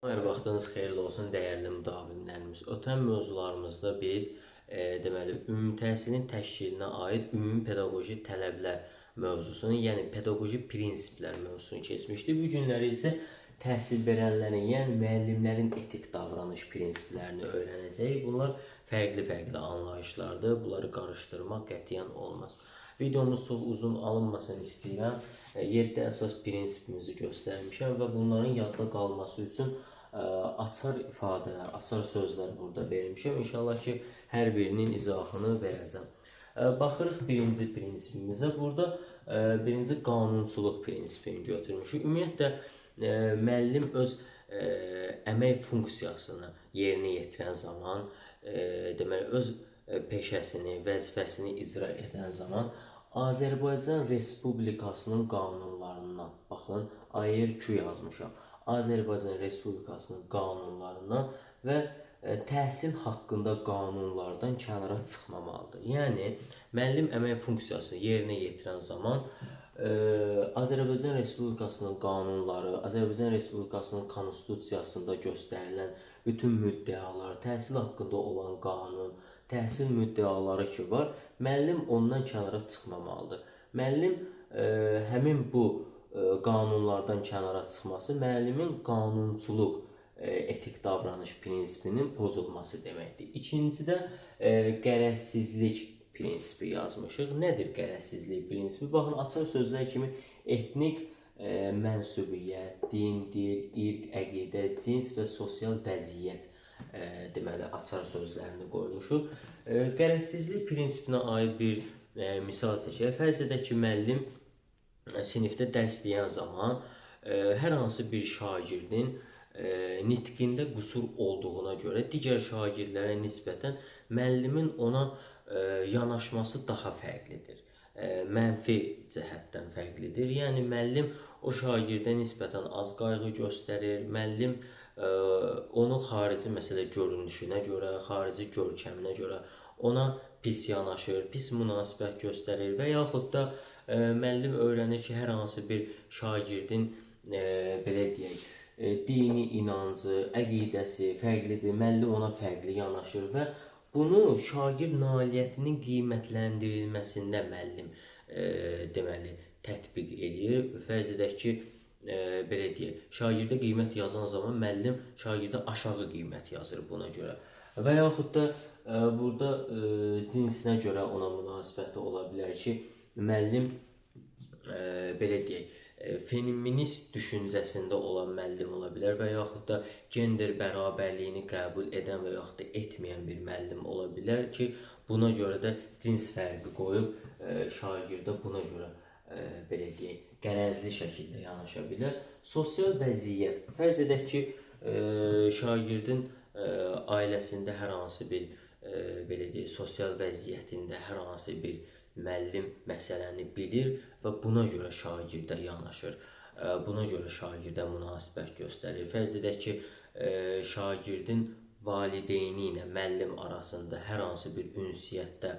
Hər vaxtınız xeyirli olsun, dəyərli müdavimlərimiz. Ötən mövzularımızda biz ümumi təhsilin təşkilinə aid ümumi pedaqoji tələblər mövzusunu, yəni pedaqoji prinsiplər mövzusunu keçmişdik. Bu günləri isə təhsil verənlərin, yəni müəllimlərin etik davranış prinsiplərini öyrənəcəyik. Bunlar fərqli-fərqli anlayışlardır. Bunları qarışdırmaq qətiyyən olmaz. Videomuz çox uzun alınmasın istəyirəm. 7 əsas prinsipimizi göstərmişəm və bunların yadda qalması üçün açar ifadələr, açar sözlər burada vermişəm. İnşallah ki, hər birinin izahını verəcəm. Baxırıq birinci prinsipimizə. Burada birinci qanunçuluq prinsipini götürmüşük. Ümumiyyətlə, müəllim öz əmək funksiyasını yerinə yetirən zaman, öz peşəsini, vəzifəsini icra edən zaman Azərbaycan Respublikasının qanunlarından, baxın, AYR2 yazmışam. Azərbaycan Respublikasının qanunlarından və təhsil haqqında qanunlardan kənara çıxmamalıdır. Yəni, müəllim əmək funksiyasını yerinə yetirən zaman Azərbaycan Respublikasının qanunları, Azərbaycan Respublikasının konstitusiyasında göstərilən bütün müddəalar, təhsil haqqında olan qanun, təhsil müddəaları ki var, müəllim ondan kənara çıxmamalıdır. Müəllim həmin bu qanunlardan kənara çıxması müəllimin qanunçuluq etik davranış prinsipinin pozulması deməkdir. İkincidə qərəzsizlik prinsipi yazmışıq. Nədir qərəzsizlik prinsipi? Baxın, açar sözlər kimi etnik mənsubiyyət, din, dil, irq, əqidə, cins və sosial vəziyyət açar sözlərini qoymuşuq. Qərəzsizlik prinsipinə aid bir misal çəkək. Fərz edək ki, müəllim sinifdə dərs deyən zaman hər hansı bir şagirdin nitqində qüsur olduğuna görə digər şagirdlərə nisbətən müəllimin ona yanaşması daha fərqlidir. Mənfi cəhətdən fərqlidir. Yəni, müəllim o şagirdə nisbətən az qayğı göstərir. Müəllim onun xarici məsələ görünüşünə görə, xarici görkəminə görə ona pis yanaşır, pis münasibət göstərir və yaxud da müəllim öyrənir ki, hər hansı bir şagirdin belə deyək, dini inancı, əqidəsi fərqlidir, müəllim ona fərqli yanaşır və bunu şagird nailiyyətinin qiymətləndirilməsində müəllim tətbiq edir. Fərz edək ki, belə deyək, şagirdə qiymət yazan zaman müəllim şagirdə aşağı qiymət yazır buna görə. Və yaxud da burada cinsinə görə ona münasibəti ola bilər ki, müəllim belə deyək, feminist düşüncəsində olan müəllim ola bilər və yaxud da gender bərabərliyini qəbul edən və yaxud da etməyən bir müəllim ola bilər ki, buna görə də cins fərqi qoyub şagirdə buna görə belə deyək, qərəzli şəkildə yanaşa bilər. Sosial vəziyyət. Fərz edək ki, şagirdin ailəsində hər hansı bir belə deyək, sosial vəziyyətində hər hansı bir müəllim məsələni bilir və buna görə şagirdə yanaşır. Buna görə şagirdə münasibət göstərir. Fərz edək ki, şagirdin valideyni ilə müəllim arasında hər hansı bir ünsiyyətdə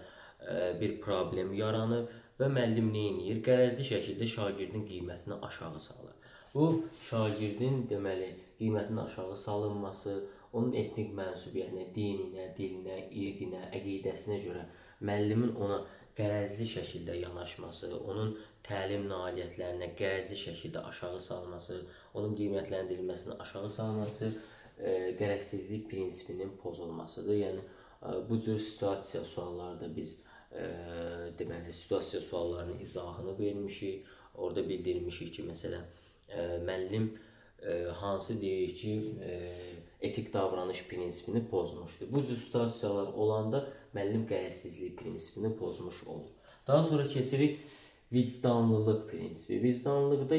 bir problem yaranır və müəllim nə edir? Qərəzli şəkildə şagirdin qiymətini aşağı salır. Bu, şagirdin deməli, qiymətinin aşağı salınması, onun etnik mənsubiyyətinə, dininə, dilinə, irqinə, əqidəsinə görə müəllimin ona qərəzli şəkildə yanaşması, onun təlim nailiyyətlərinə qərəzli şəkildə aşağı salması, onun qiymətləndirilməsini aşağı salması qərəzsizlik prinsipinin pozulmasıdır. Yəni, bu cür situasiya suallarda biz deməli, situasiya suallarının izahını vermişik. Orada bildirmişik ki, məsələn, müəllim hansı deyir ki, etik davranış prinsipini pozmuşdur. Bu cür situasiyalar olanda müəllim qərəzsizlik prinsipini pozmuş olur. Daha sonra keçirik vicdanlılıq prinsipi. Vicdanlılıqda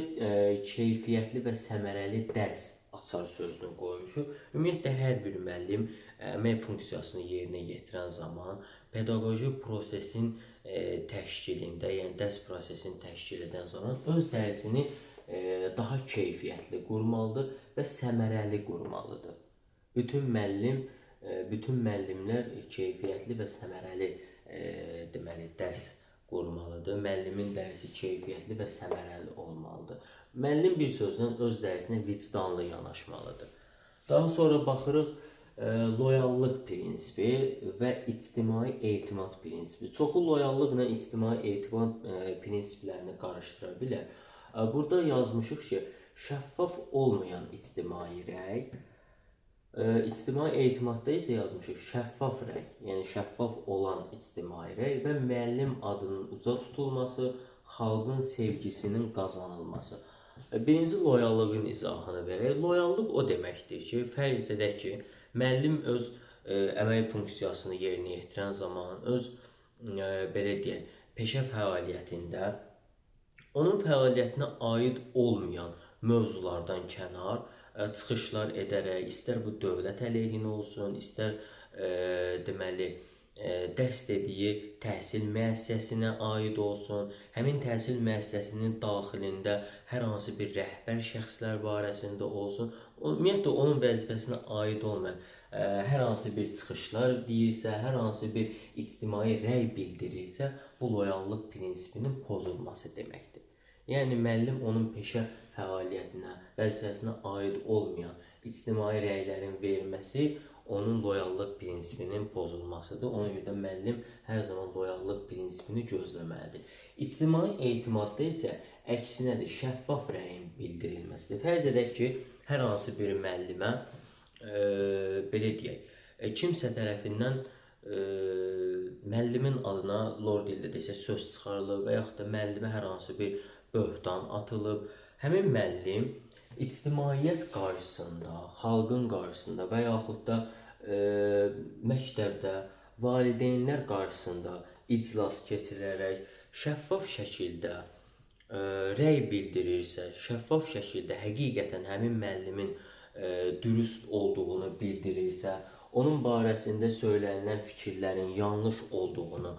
keyfiyyətli və səmərəli dərs açar sözünü qoymuşuq. Ümumiyyətlə, hər bir müəllim əmək funksiyasını yerinə yetirən zaman pedaqoji prosesin təşkilində, yəni dərs prosesini təşkil edən zaman öz dərsini daha keyfiyyətli qurmalıdır və səmərəli qurmalıdır. Bütün müəllimlər keyfiyyətli və səmərəli deməli, dərs qurmalıdır. Müəllimin dərsi keyfiyyətli və səmərəli olmalıdır. Müəllim bir sözlə öz dərsinə vicdanlı yanaşmalıdır. Daha sonra baxırıq loyallıq prinsipi və ictimai etimad prinsipi. Çoxu loyallıqla ictimai etimad prinsiplərini qarışdıra bilər. Burada yazmışıq ki, şəffaf olmayan ictimai rəy, ictimai etimadda isə yazmışıq şəffaf rəy, yəni şəffaf olan ictimai rəy və müəllim adının uca tutulması, xalqın sevgisinin qazanılması. Birinci loyallığın izahını verək. Loyallıq o deməkdir ki, fərz edək ki, müəllim öz əmək funksiyasını yerinə yetirən zaman öz belə deyək, peşə fəaliyyətində onun fəaliyyətinə aid olmayan mövzulardan kənar çıxışlar edərək, istər bu dövlət əleyhinə olsun, istər deməli dərs dediyi təhsil müəssisəsinə aid olsun, həmin təhsil müəssisəsinin daxilində hər hansı bir rəhbər şəxslər barəsində olsun, ümumiyyətlə onun vəzifəsinə aid olmayan hər hansı bir çıxışlar deyirsə, hər hansı bir ictimai rəy bildirirsə, bu loyallıq prinsipinin pozulması deməkdir. Yəni müəllim onun peşə fəaliyyətinə, vəzifəsinə aid olmayan ictimai rəylərin verməsi onun loyallıq prinsipinin pozulmasıdır. Ona görə də müəllim hər zaman loyallıq prinsipini gözləməlidir. İctimai etimadda isə əksinədir, şəffaf rəyin bildirilməsidir. Fərz edək ki, hər hansı bir müəllimə belə deyək, kimsə tərəfindən müəllimin adına lord dildə desə söz çıxarılıb və yaxud da müəllimə hər hansı bir böhtan atılıb. Həmin müəllim ictimaiyyət qarşısında, xalqın qarşısında və yaxud da məktəbdə valideynlər qarşısında iclas keçirərək şəffaf şəkildə rəy bildirirsə, şəffaf şəkildə həqiqətən həmin müəllimin dürüst olduğunu bildirirsə, onun barəsində söylənilən fikirlərin yanlış olduğunu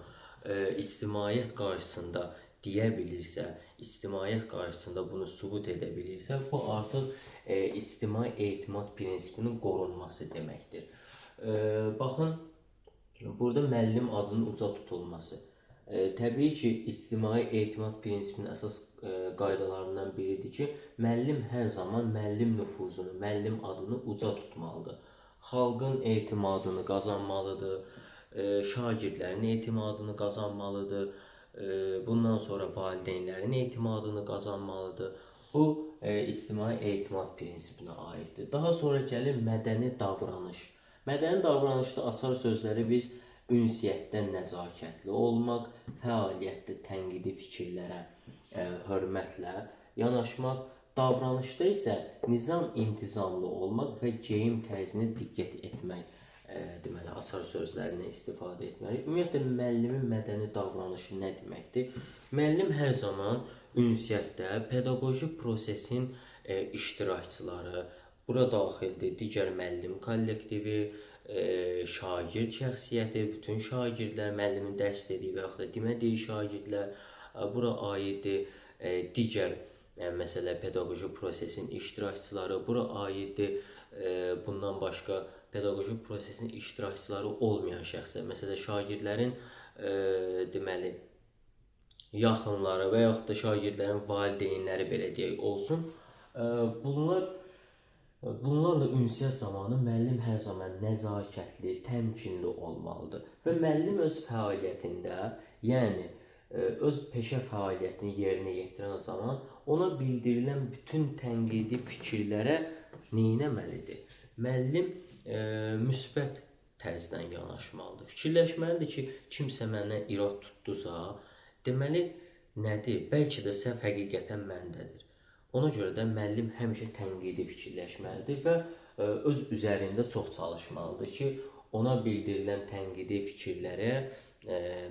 ictimaiyyət qarşısında deyə bilirsə, ictimaiyyət qarşısında bunu sübut edə bilirsə, bu artıq ictimai etimad prinsipinin qorunması deməkdir. Baxın, burada müəllim adının uca tutulması. Təbii ki, ictimai etimad prinsipinin əsas qaydalarından biridir ki, müəllim hər zaman müəllim nüfuzunu, müəllim adını uca tutmalıdır. Xalqın etimadını qazanmalıdır, şagirdlərin etimadını qazanmalıdır, bundan sonra valideynlərin etimadını qazanmalıdır. Bu, ictimai etimad prinsipinə aiddir. Daha sonra gəlir mədəni davranış. Mədəni davranışda açar sözləri biz ünsiyyətdə nəzakətli olmaq, fəaliyyətdə tənqidi fikirlərə hörmətlə yanaşmaq, davranışda isə nizam intizamlı olmaq və geyim tərzinə diqqət etmək deməli, açar sözlərindən istifadə etməliyik. Ümumiyyətlə, müəllimin mədəni davranışı nə deməkdir? Müəllim hər zaman ünsiyyətdə pedaqoji prosesin iştirakçıları, bura daxildir digər müəllim kollektivi, şagird şəxsiyyəti, bütün şagirdlər, müəllimin dərs dediyi və yaxud da demədiyi şagirdlər, bura aiddir digər məsələ pedaqoji prosesin iştirakçıları, bura aiddir bundan başqa pedaqoji prosesin iştirakçıları olmayan şəxslər, məsələn, şagirdlərin deməli yaxınları və yaxud da şagirdlərin valideynləri belə deyək olsun. Bunlarla ünsiyyət zamanı müəllim hər zaman nəzakətli, təmkinli olmalıdır və müəllim öz fəaliyyətində, yəni öz peşə fəaliyyətini yerinə yetirən zaman ona bildirilən bütün tənqidi fikirlərə neynəməlidir? Müəllim müsbət tərzdən yanaşmalıdır. Fikirləşməlidir ki, kimsə məndən irad tutdusa, deməli nədir? Bəlkə də səhv həqiqətən məndədir. Ona görə də müəllim həmişə tənqidi fikirləşməlidir və öz üzərində çox çalışmalıdır ki, ona bildirilən tənqidi fikirlərə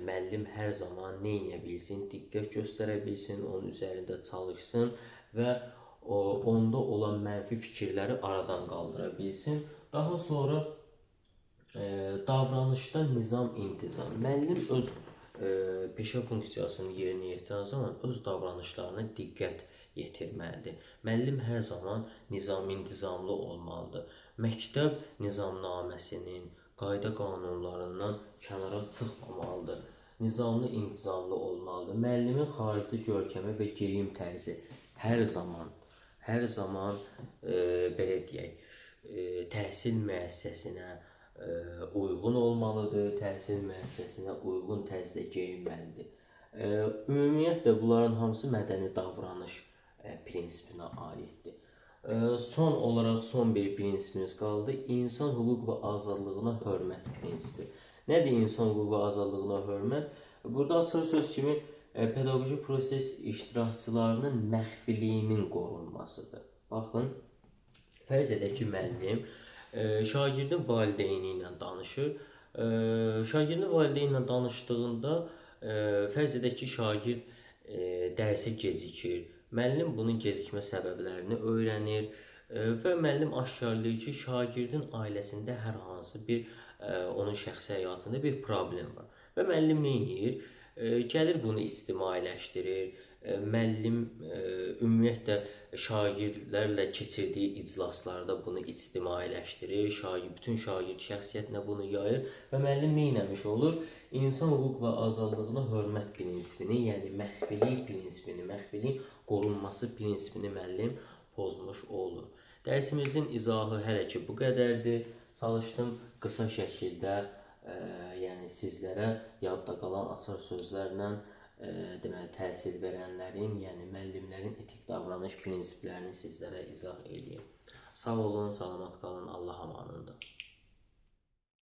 müəllim hər zaman nə edə bilsin, diqqət göstərə bilsin, onun üzərində çalışsın və onda olan mənfi fikirləri aradan qaldıra bilsin. Daha sonra davranışda nizam intizam. Müəllim öz peşə funksiyasını yerinə yetirən zaman öz davranışlarına diqqət yetirməlidir. Müəllim hər zaman nizam intizamlı olmalıdır. Məktəb nizamnaməsinin, qayda qanunlarından kənara çıxmamalıdır. Nizamlı intizamlı olmalıdır. Müəllimin xarici görkəmi və geyim tərzi hər zaman belə deyək, təhsil müəssisəsinə uyğun olmalıdır, təhsil müəssisəsinə uyğun tərzdə geyinməlidir. Ümumiyyətlə bunların hamısı mədəni davranış prinsipinə aiddir. Son olaraq son bir prinsipimiz qaldı. İnsan hüquq və azadlığına hörmət prinsipi. Nədir insan hüquq və azadlığına hörmət? Burada açıq söz kimi pedaqoji proses iştirakçılarının məxfiliyinin qorunmasıdır. Baxın, fərz edək ki, müəllim şagirdin valideyni ilə danışır. Şagirdin valideyni ilə danışdığında fərz edək ki, şagird dərsə gecikir. Müəllim bunun gecikmə səbəblərini öyrənir və müəllim aşkarlayır ki, şagirdin ailəsində hər hansı bir onun şəxsi həyatında bir problem var. Və müəllim nə edir? Gəlir bunu ictimailəşdirir. Müəllim ümumiyyətlə şagirdlərlə keçirdiyi iclaslarda bunu ictimailəşdirir. Bütün şagird şəxsiyyətinə bunu yayır və müəllim nə etmiş olur? İnsan hüquq və azadlığına hörmət prinsipini, yəni məxfilik prinsipini, məxfiliyin qorunması prinsipini müəllim pozmuş olur. Dərsimizin izahı hələ ki bu qədərdir. Çalışdım qısa şəkildə yəni sizlərə yadda qalan açar sözlərlə deməli təhsil verənlərin, yəni müəllimlərin etik davranış prinsiplərini sizlərə izah edeyim. Sağ olun, salamat qalın, Allah amanında.